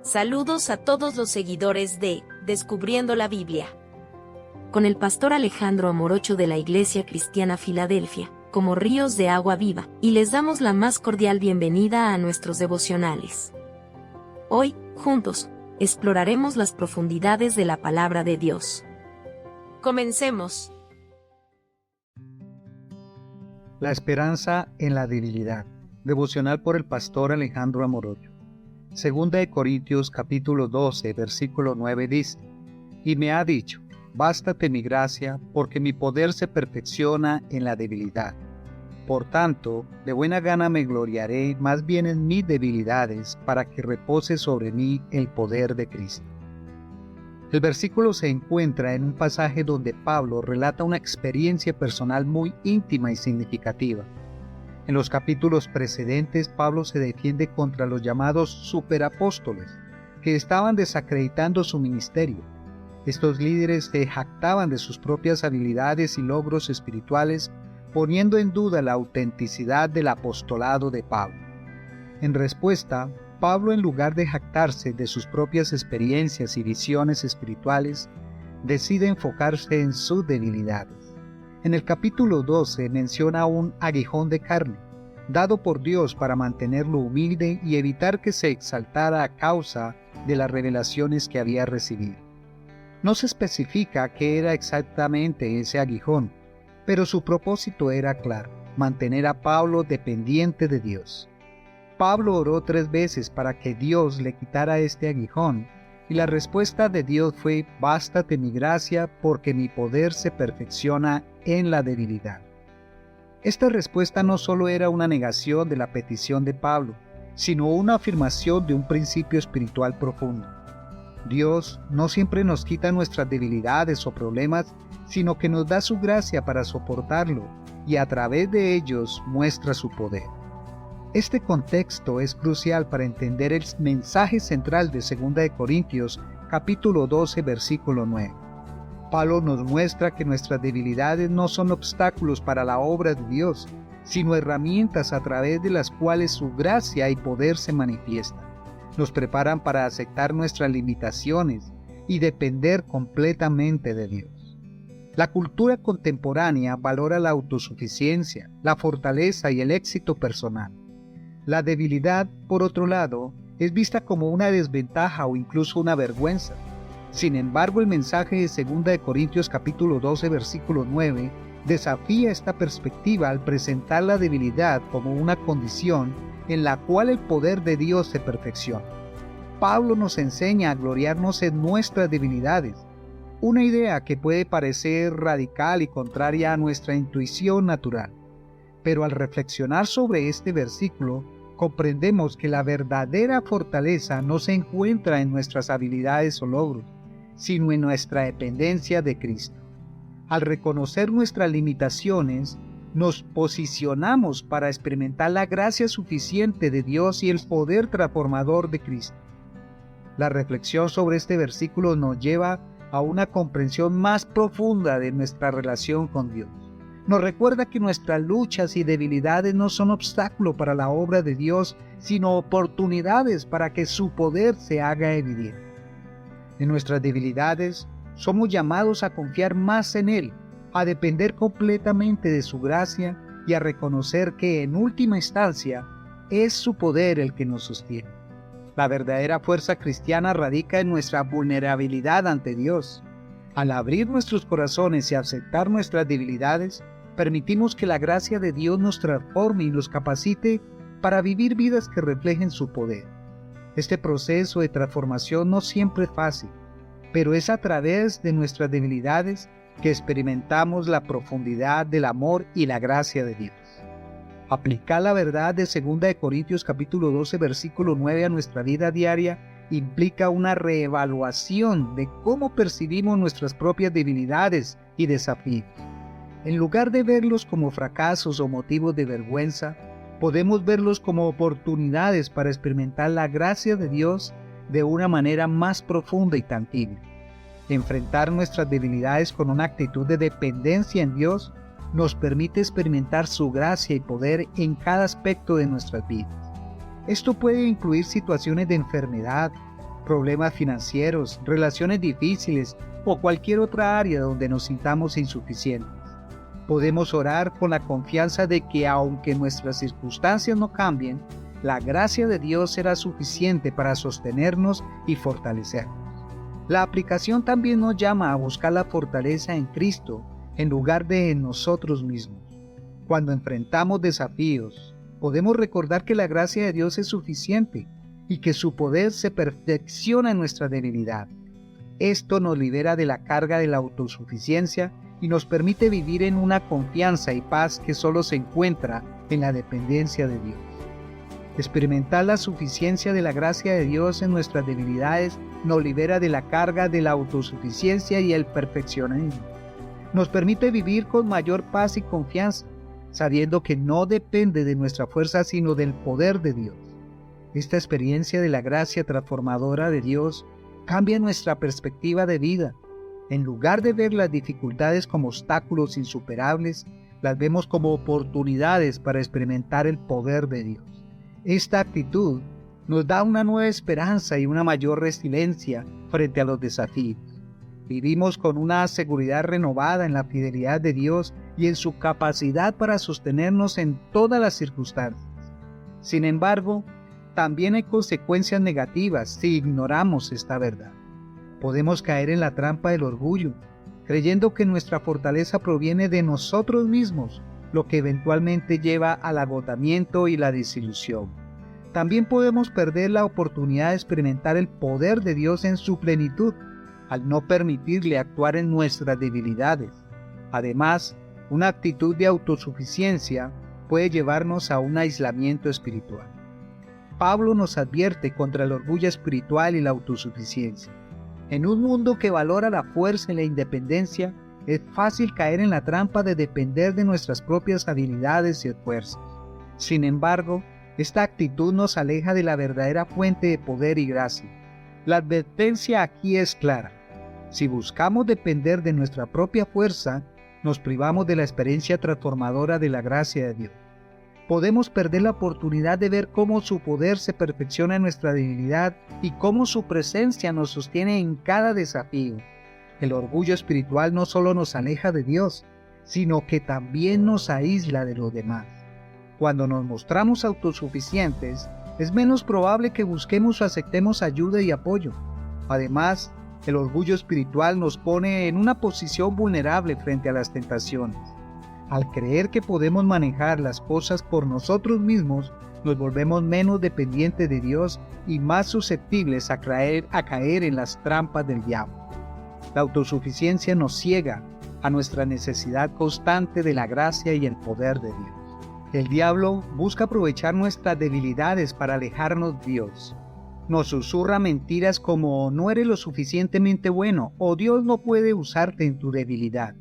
Saludos a todos los seguidores de Descubriendo la Biblia. Con el pastor Alejandro Amorocho de la Iglesia Cristiana Filadelfia, como ríos de agua viva, y les damos la más cordial bienvenida a nuestros devocionales. Hoy, juntos, exploraremos las profundidades de la palabra de Dios. Comencemos. La esperanza en la debilidad. Devocional por el pastor Alejandro Amorocho. Segunda de Corintios capítulo 12, versículo 9 dice: Y me ha dicho, bástate mi gracia, porque mi poder se perfecciona en la debilidad. Por tanto, de buena gana me gloriaré más bien en mis debilidades, para que repose sobre mí el poder de Cristo. El versículo se encuentra en un pasaje donde Pablo relata una experiencia personal muy íntima y significativa. En los capítulos precedentes, Pablo se defiende contra los llamados superapóstoles, que estaban desacreditando su ministerio. Estos líderes se jactaban de sus propias habilidades y logros espirituales, poniendo en duda la autenticidad del apostolado de Pablo. En respuesta, Pablo, en lugar de jactarse de sus propias experiencias y visiones espirituales, decide enfocarse en sus debilidades. En el capítulo 12 menciona un aguijón de carne, dado por Dios para mantenerlo humilde y evitar que se exaltara a causa de las revelaciones que había recibido. No se especifica qué era exactamente ese aguijón, pero su propósito era claro: mantener a Pablo dependiente de Dios. Pablo oró 3 veces para que Dios le quitara este aguijón, y la respuesta de Dios fue: bástate mi gracia, porque mi poder se perfecciona en la debilidad. Esta respuesta no solo era una negación de la petición de Pablo, sino una afirmación de un principio espiritual profundo. Dios no siempre nos quita nuestras debilidades o problemas, sino que nos da su gracia para soportarlo, y a través de ellos muestra su poder. Este contexto es crucial para entender el mensaje central de 2 de Corintios, capítulo 12, versículo 9. Pablo nos muestra que nuestras debilidades no son obstáculos para la obra de Dios, sino herramientas a través de las cuales su gracia y poder se manifiestan. Nos preparan para aceptar nuestras limitaciones y depender completamente de Dios. La cultura contemporánea valora la autosuficiencia, la fortaleza y el éxito personal. La debilidad, por otro lado, es vista como una desventaja o incluso una vergüenza. Sin embargo, el mensaje de 2 de Corintios capítulo 12, versículo 9, desafía esta perspectiva al presentar la debilidad como una condición en la cual el poder de Dios se perfecciona. Pablo nos enseña a gloriarnos en nuestras debilidades, una idea que puede parecer radical y contraria a nuestra intuición natural. Pero al reflexionar sobre este versículo, comprendemos que la verdadera fortaleza no se encuentra en nuestras habilidades o logros, sino en nuestra dependencia de Cristo. Al reconocer nuestras limitaciones, nos posicionamos para experimentar la gracia suficiente de Dios y el poder transformador de Cristo. La reflexión sobre este versículo nos lleva a una comprensión más profunda de nuestra relación con Dios. Nos recuerda que nuestras luchas y debilidades no son obstáculos para la obra de Dios, sino oportunidades para que su poder se haga evidente. En nuestras debilidades, somos llamados a confiar más en Él, a depender completamente de su gracia y a reconocer que en última instancia es su poder el que nos sostiene. La verdadera fuerza cristiana radica en nuestra vulnerabilidad ante Dios. Al abrir nuestros corazones y aceptar nuestras debilidades, permitimos que la gracia de Dios nos transforme y nos capacite para vivir vidas que reflejen su poder. Este proceso de transformación no siempre es fácil, pero es a través de nuestras debilidades que experimentamos la profundidad del amor y la gracia de Dios. Aplicar la verdad de 2 de Corintios capítulo 12, versículo 9 a nuestra vida diaria implica una reevaluación de cómo percibimos nuestras propias debilidades y desafíos. En lugar de verlos como fracasos o motivos de vergüenza, podemos verlos como oportunidades para experimentar la gracia de Dios de una manera más profunda y tangible. Enfrentar nuestras debilidades con una actitud de dependencia en Dios nos permite experimentar su gracia y poder en cada aspecto de nuestras vidas. Esto puede incluir situaciones de enfermedad, problemas financieros, relaciones difíciles o cualquier otra área donde nos sintamos insuficientes. Podemos orar con la confianza de que aunque nuestras circunstancias no cambien, la gracia de Dios será suficiente para sostenernos y fortalecernos. La aplicación también nos llama a buscar la fortaleza en Cristo en lugar de en nosotros mismos. Cuando enfrentamos desafíos, podemos recordar que la gracia de Dios es suficiente y que su poder se perfecciona en nuestra debilidad. Esto nos libera de la carga de la autosuficiencia y nos permite vivir en una confianza y paz que solo se encuentra en la dependencia de Dios. Experimentar la suficiencia de la gracia de Dios en nuestras debilidades nos libera de la carga de la autosuficiencia y el perfeccionismo. Nos permite vivir con mayor paz y confianza, sabiendo que no depende de nuestra fuerza sino del poder de Dios. Esta experiencia de la gracia transformadora de Dios cambia nuestra perspectiva de vida. En lugar de ver las dificultades como obstáculos insuperables, las vemos como oportunidades para experimentar el poder de Dios. Esta actitud nos da una nueva esperanza y una mayor resiliencia frente a los desafíos. Vivimos con una seguridad renovada en la fidelidad de Dios y en su capacidad para sostenernos en todas las circunstancias. Sin embargo, también hay consecuencias negativas si ignoramos esta verdad. Podemos caer en la trampa del orgullo, creyendo que nuestra fortaleza proviene de nosotros mismos, lo que eventualmente lleva al agotamiento y la desilusión. También podemos perder la oportunidad de experimentar el poder de Dios en su plenitud, al no permitirle actuar en nuestras debilidades. Además, una actitud de autosuficiencia puede llevarnos a un aislamiento espiritual. Pablo nos advierte contra el orgullo espiritual y la autosuficiencia. En un mundo que valora la fuerza y la independencia, es fácil caer en la trampa de depender de nuestras propias habilidades y esfuerzos. Sin embargo, esta actitud nos aleja de la verdadera fuente de poder y gracia. La advertencia aquí es clara. Si buscamos depender de nuestra propia fuerza, nos privamos de la experiencia transformadora de la gracia de Dios. Podemos perder la oportunidad de ver cómo su poder se perfecciona en nuestra debilidad y cómo su presencia nos sostiene en cada desafío. El orgullo espiritual no solo nos aleja de Dios, sino que también nos aísla de los demás. Cuando nos mostramos autosuficientes, es menos probable que busquemos o aceptemos ayuda y apoyo. Además, el orgullo espiritual nos pone en una posición vulnerable frente a las tentaciones. Al creer que podemos manejar las cosas por nosotros mismos, nos volvemos menos dependientes de Dios y más susceptibles a caer en las trampas del diablo. La autosuficiencia nos ciega a nuestra necesidad constante de la gracia y el poder de Dios. El diablo busca aprovechar nuestras debilidades para alejarnos de Dios. Nos susurra mentiras como no eres lo suficientemente bueno o Dios no puede usarte en tu debilidad.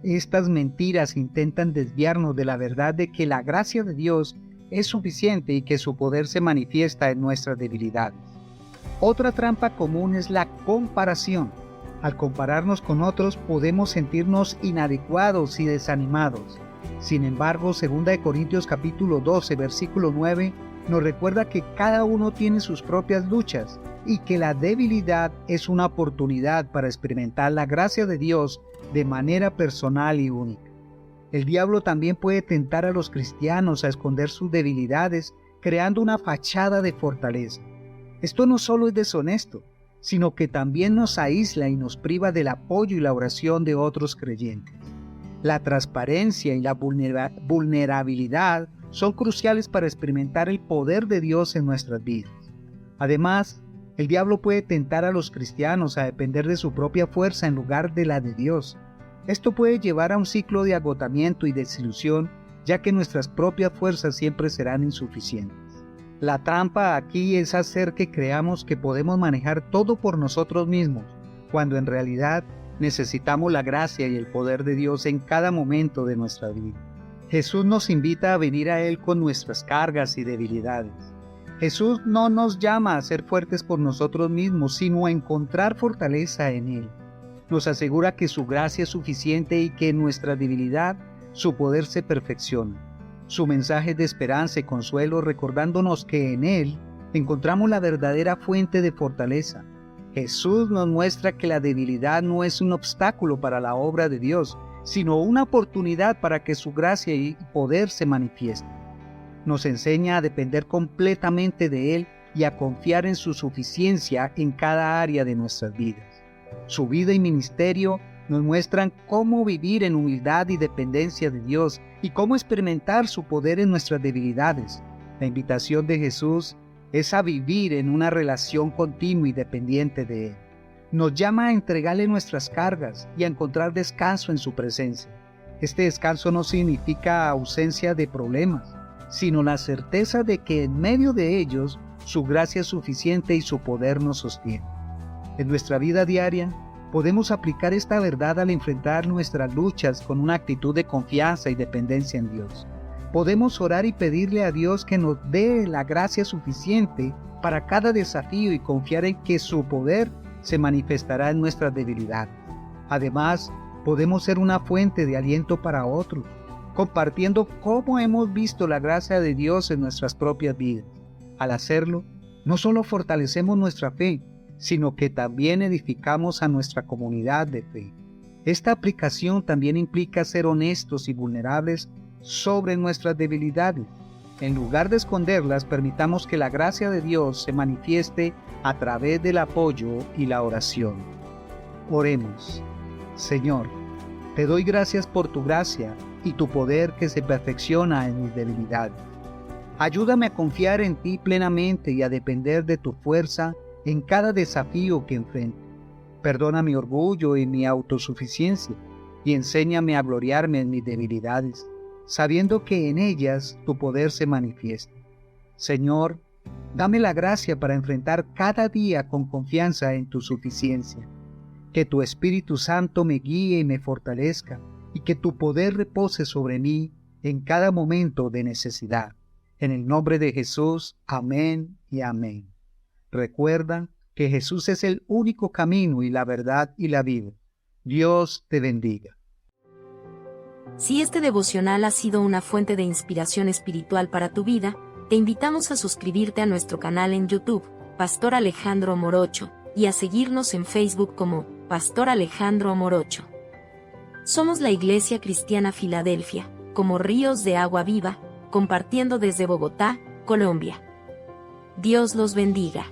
Estas mentiras intentan desviarnos de la verdad de que la gracia de Dios es suficiente y que su poder se manifiesta en nuestras debilidades. Otra trampa común es la comparación. Al compararnos con otros podemos sentirnos inadecuados y desanimados. Sin embargo, 2 Corintios capítulo 12, versículo 9, nos recuerda que cada uno tiene sus propias luchas y que la debilidad es una oportunidad para experimentar la gracia de Dios de manera personal y única. El diablo también puede tentar a los cristianos a esconder sus debilidades, creando una fachada de fortaleza. Esto no solo es deshonesto, sino que también nos aísla y nos priva del apoyo y la oración de otros creyentes. La transparencia y la vulnerabilidad son cruciales para experimentar el poder de Dios en nuestras vidas. Además, el diablo puede tentar a los cristianos a depender de su propia fuerza en lugar de la de Dios. Esto puede llevar a un ciclo de agotamiento y desilusión, ya que nuestras propias fuerzas siempre serán insuficientes. La trampa aquí es hacer que creamos que podemos manejar todo por nosotros mismos, cuando en realidad necesitamos la gracia y el poder de Dios en cada momento de nuestra vida. Jesús nos invita a venir a Él con nuestras cargas y debilidades. Jesús no nos llama a ser fuertes por nosotros mismos, sino a encontrar fortaleza en Él. Nos asegura que su gracia es suficiente y que en nuestra debilidad su poder se perfecciona. Su mensaje es de esperanza y consuelo, recordándonos que en Él encontramos la verdadera fuente de fortaleza. Jesús nos muestra que la debilidad no es un obstáculo para la obra de Dios, sino una oportunidad para que su gracia y poder se manifiesten. Nos enseña a depender completamente de Él y a confiar en su suficiencia en cada área de nuestras vidas. Su vida y ministerio nos muestran cómo vivir en humildad y dependencia de Dios y cómo experimentar su poder en nuestras debilidades. La invitación de Jesús es a vivir en una relación continua y dependiente de Él. Nos llama a entregarle nuestras cargas y a encontrar descanso en su presencia. Este descanso no significa ausencia de problemas, sino la certeza de que en medio de ellos su gracia es suficiente y su poder nos sostiene. En nuestra vida diaria, podemos aplicar esta verdad al enfrentar nuestras luchas con una actitud de confianza y dependencia en Dios. Podemos orar y pedirle a Dios que nos dé la gracia suficiente para cada desafío y confiar en que su poder se manifestará en nuestras debilidades. Además, podemos ser una fuente de aliento para otros, compartiendo cómo hemos visto la gracia de Dios en nuestras propias vidas. Al hacerlo, no solo fortalecemos nuestra fe, sino que también edificamos a nuestra comunidad de fe. Esta aplicación también implica ser honestos y vulnerables sobre nuestras debilidades. En lugar de esconderlas, permitamos que la gracia de Dios se manifieste a través del apoyo y la oración. Oremos. Señor, te doy gracias por tu gracia y tu poder que se perfecciona en mis debilidades. Ayúdame a confiar en ti plenamente y a depender de tu fuerza en cada desafío que enfrente. Perdona mi orgullo y mi autosuficiencia y enséñame a gloriarme en mis debilidades, sabiendo que en ellas tu poder se manifiesta. Señor, dame la gracia para enfrentar cada día con confianza en tu suficiencia. Que tu Espíritu Santo me guíe y me fortalezca, y que tu poder repose sobre mí en cada momento de necesidad. En el nombre de Jesús, amén y amén. Recuerda que Jesús es el único camino y la verdad y la vida. Dios te bendiga. Si este devocional ha sido una fuente de inspiración espiritual para tu vida, te invitamos a suscribirte a nuestro canal en YouTube, Pastor Alejandro Morocho, y a seguirnos en Facebook como Pastor Alejandro Morocho. Somos la Iglesia Cristiana Filadelfia, como ríos de agua viva, compartiendo desde Bogotá, Colombia. Dios los bendiga.